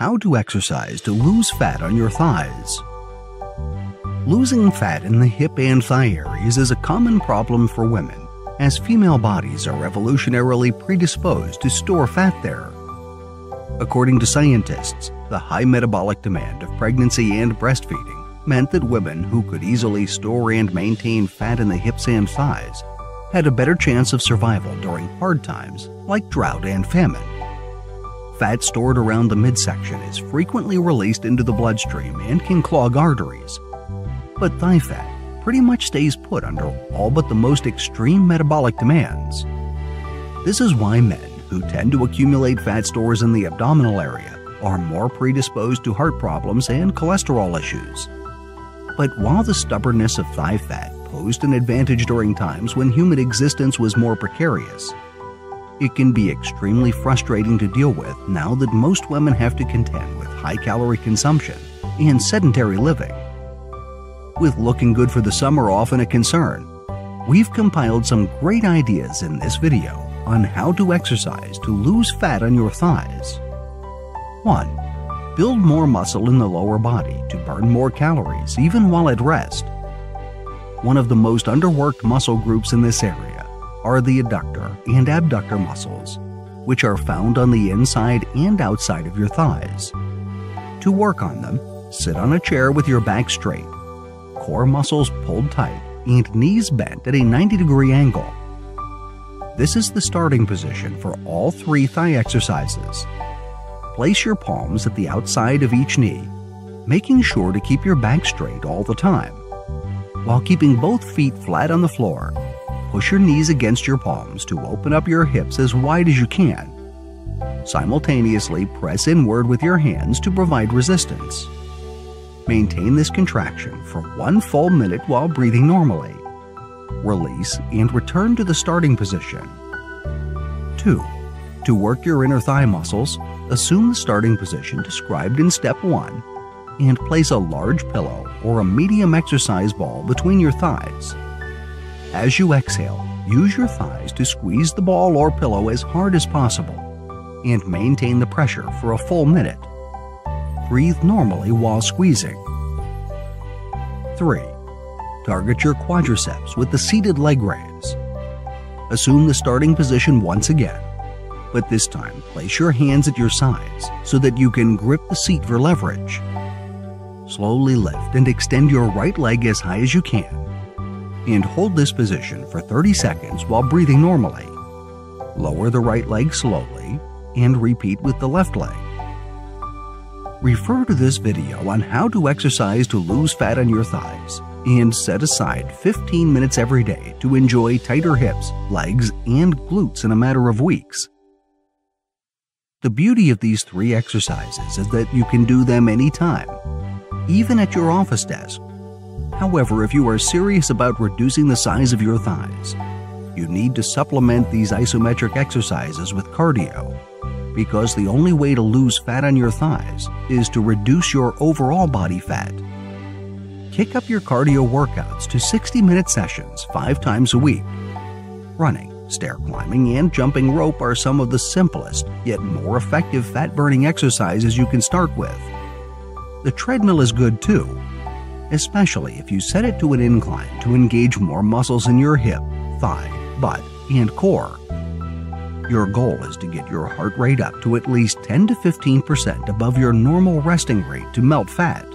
how to exercise to lose fat on your thighs. Losing fat in the hip and thigh areas is a common problem for women, as female bodies are evolutionarily predisposed to store fat there. According to scientists, the high metabolic demand of pregnancy and breastfeeding meant that women who could easily store and maintain fat in the hips and thighs had a better chance of survival during hard times like drought and famine. Fat stored around the midsection is frequently released into the bloodstream and can clog arteries. But thigh fat pretty much stays put under all but the most extreme metabolic demands. This is why men who tend to accumulate fat stores in the abdominal area are more predisposed to heart problems and cholesterol issues. But while the stubbornness of thigh fat posed an advantage during times when human existence was more precarious, it can be extremely frustrating to deal with now that most women have to contend with high-calorie consumption and sedentary living. With looking good for the summer often a concern, we've compiled some great ideas in this video on how to exercise to lose fat on your thighs. 1. Build more muscle in the lower body to burn more calories even while at rest. One of the most underworked muscle groups in this area are the adductor and abductor muscles, which are found on the inside and outside of your thighs. To work on them, sit on a chair with your back straight, core muscles pulled tight, and knees bent at a 90-degree angle. This is the starting position for all 3 thigh exercises. Place your palms at the outside of each knee, making sure to keep your back straight all the time. While keeping both feet flat on the floor, push your knees against your palms to open up your hips as wide as you can. Simultaneously press inward with your hands to provide resistance. Maintain this contraction for 1 full minute while breathing normally. Release and return to the starting position. 2. To work your inner thigh muscles, assume the starting position described in step 1 and place a large pillow or a medium exercise ball between your thighs. As you exhale, use your thighs to squeeze the ball or pillow as hard as possible and maintain the pressure for a full minute. Breathe normally while squeezing. 3. Target your quadriceps with the seated leg raise. Assume the starting position once again, but this time place your hands at your sides so that you can grip the seat for leverage. Slowly lift and extend your right leg as high as you can, and hold this position for 30 seconds while breathing normally. Lower the right leg slowly and repeat with the left leg. Refer to this video on how to exercise to lose fat on your thighs and set aside 15 minutes every day to enjoy tighter hips, legs, and glutes in a matter of weeks. The beauty of these 3 exercises is that you can do them anytime, even at your office desk. However, if you are serious about reducing the size of your thighs, you need to supplement these isometric exercises with cardio, because the only way to lose fat on your thighs is to reduce your overall body fat. Kick up your cardio workouts to 60-minute sessions 5 times a week. Running, stair climbing, and jumping rope are some of the simplest yet more effective fat-burning exercises you can start with. The treadmill is good too, especially if you set it to an incline to engage more muscles in your hip, thigh, butt, and core. Your goal is to get your heart rate up to at least 10 to 15% above your normal resting rate to melt fat.